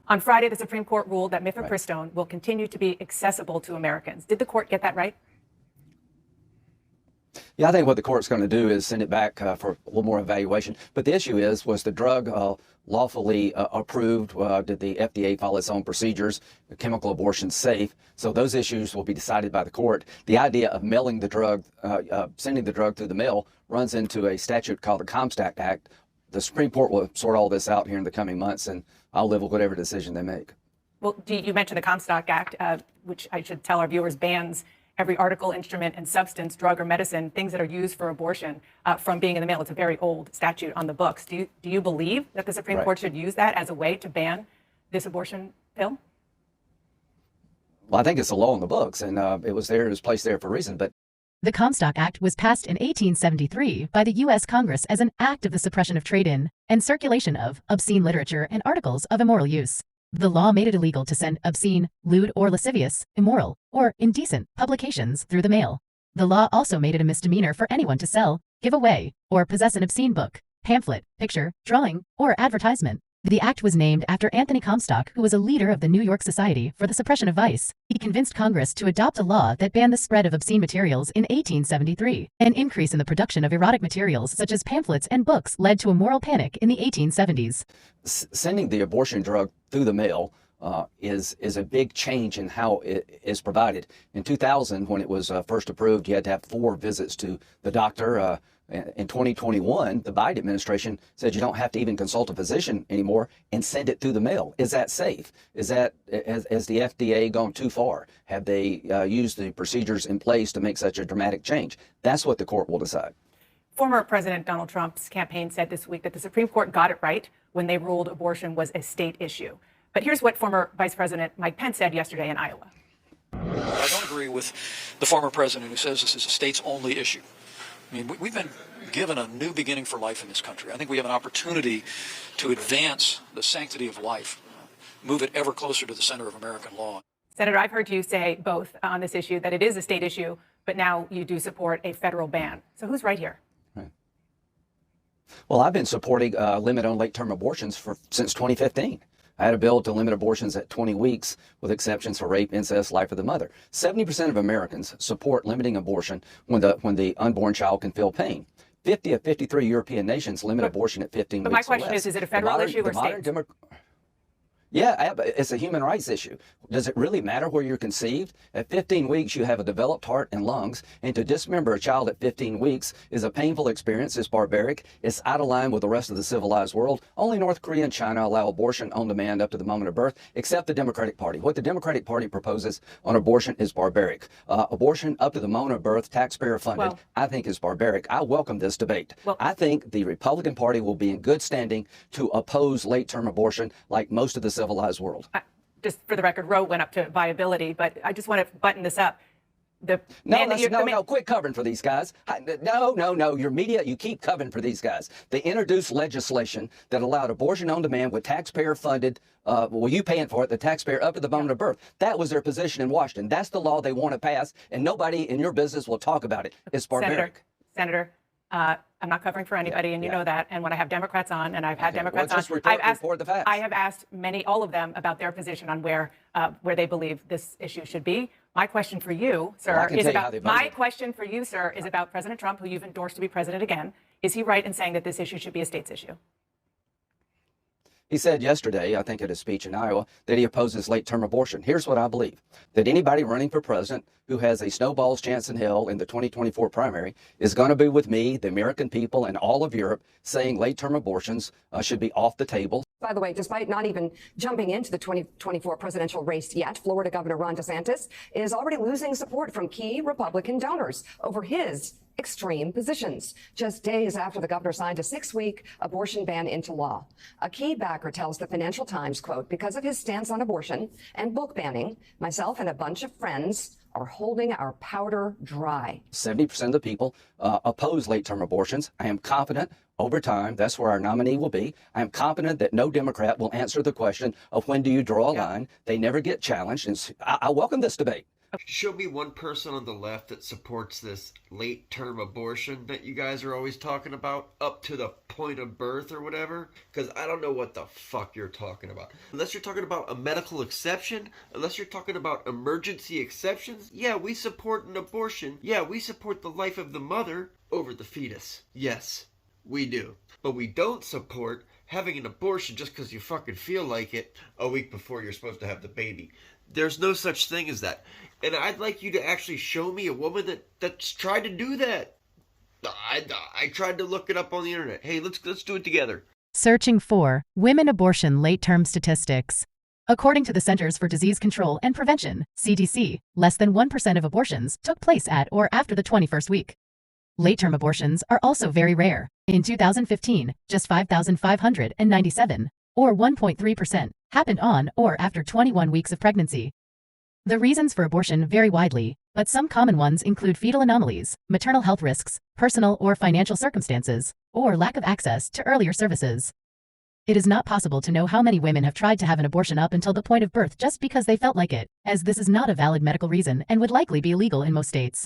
On Friday, the Supreme Court ruled that Right. mifepristone will continue to be accessible to Americans. Did the court get that right? Yeah, I think what the court's going to do is send it back for a little more evaluation. But the issue is, was the drug lawfully approved? Did the FDA follow its own procedures? Chemical abortion safe? So those issues will be decided by the court. The idea of mailing the drug, sending the drug through the mail, runs into a statute called the Comstock Act. The Supreme Court will sort all this out here in the coming months, and I'll live with whatever decision they make. Well, you mentioned the Comstock Act, which I should tell our viewers bans every article, instrument, and substance, drug or medicine, things that are used for abortion from being in the mail. It's a very old statute on the books. Do you believe that the Supreme Right. Court should use that as a way to ban this abortion pill? Well, I think it's a law in the books, and it was placed there for a reason. But The Comstock Act was passed in 1873 by the U.S. Congress as an act of the suppression of trade in and circulation of obscene literature and articles of immoral use. The law made it illegal to send obscene, lewd, or lascivious, immoral, or indecent publications through the mail. The law also made it a misdemeanor for anyone to sell, give away, or possess an obscene book, pamphlet, picture, drawing, or advertisement. The act was named after Anthony Comstock, who was a leader of the New York Society for the Suppression of Vice. He convinced Congress to adopt a law that banned the spread of obscene materials in 1873. An increase in the production of erotic materials such as pamphlets and books led to a moral panic in the 1870s. Sending the abortion drug through the mail is a big change in how it is provided. In 2000, when it was first approved, you had to have 4 visits to the doctor. In 2021, the Biden administration said you don't have to even consult a physician anymore and send it through the mail. Is that safe? Has the FDA gone too far? Have they used the procedures in place to make such a dramatic change? That's what the court will decide. Former President Donald Trump's campaign said this week that the Supreme Court got it right when they ruled abortion was a state issue. But here's what former Vice President Mike Pence said yesterday in Iowa. I don't agree with the former president who says this is a states-only issue. I mean, we've been given a new beginning for life in this country. I think we have an opportunity to advance the sanctity of life, move it ever closer to the center of American law. Senator, I've heard you say both on this issue that it is a state issue, but now you do support a federal ban. So who's right here? Right. Well, I've been supporting a limit on late-term abortions since 2015. I had a bill to limit abortions at 20 weeks with exceptions for rape, incest, life of the mother. 70% of Americans support limiting abortion when the unborn child can feel pain. 50 of 53 European nations limit abortion at 15 weeks. But my question is it a federal issue or state? Yeah, it's a human rights issue. Does it really matter where you're conceived? At 15 weeks, you have a developed heart and lungs, and to dismember a child at 15 weeks is a painful experience. It's barbaric. It's out of line with the rest of the civilized world. Only North Korea and China allow abortion on demand up to the moment of birth, except the Democratic Party. What the Democratic Party proposes on abortion is barbaric. Abortion up to the moment of birth, taxpayer funded, I think is barbaric. I welcome this debate. I think the Republican Party will be in good standing to oppose late-term abortion like most of the civilized world. Just for the record, Roe went up to viability, but I just want to button this up. No, quit covering for these guys. No, your media, you keep covering for these guys. They introduced legislation that allowed abortion on demand with taxpayer funded, you paying for it, the taxpayer up to the moment of birth. That was their position in Washington. That's the law they want to pass, and nobody in your business will talk about it. It's barbaric. Senator, I'm not covering for anybody, and you know that. And when I have Democrats on, and I've had Democrats on, I have asked all of them about their position on where they believe this issue should be. My question for you, sir, is about President Trump, who you've endorsed to be president again. Is he right in saying that this issue should be a state's issue? He said yesterday, I think at his speech in Iowa, that he opposes late-term abortion. Here's what I believe, that anybody running for president who has a snowball's chance in hell in the 2024 primary is going to be with me, the American people, and all of Europe saying late-term abortions should be off the table. By the way, despite not even jumping into the 2024 presidential race yet, Florida Governor Ron DeSantis is already losing support from key Republican donors over his extreme positions, just days after the governor signed a 6-week abortion ban into law. A key backer tells the Financial Times, quote, because of his stance on abortion and book banning, myself and a bunch of friends are holding our powder dry. 70% of the people oppose late-term abortions. I am confident over time, that's where our nominee will be. I am confident that no Democrat will answer the question of when do you draw a line. They never get challenged. And I welcome this debate. Show me one person on the left that supports this late-term abortion that you guys are always talking about, up to the point of birth or whatever, because I don't know what the fuck you're talking about. Unless you're talking about a medical exception, unless you're talking about emergency exceptions, yeah, we support an abortion. Yeah, we support the life of the mother over the fetus. Yes, we do. But we don't support having an abortion just because you fucking feel like it a week before you're supposed to have the baby. There's no such thing as that. And I'd like you to actually show me a woman that's tried to do that. I tried to look it up on the internet. Hey, let's do it together. Searching for women abortion late-term statistics. According to the Centers for Disease Control and Prevention, CDC, less than 1% of abortions took place at or after the 21st week. Late-term abortions are also very rare. In 2015, just 5,597, or 1.3%, happened on or after 21 weeks of pregnancy. The reasons for abortion vary widely, but some common ones include fetal anomalies, maternal health risks, personal or financial circumstances, or lack of access to earlier services. It is not possible to know how many women have tried to have an abortion up until the point of birth just because they felt like it, as this is not a valid medical reason and would likely be illegal in most states.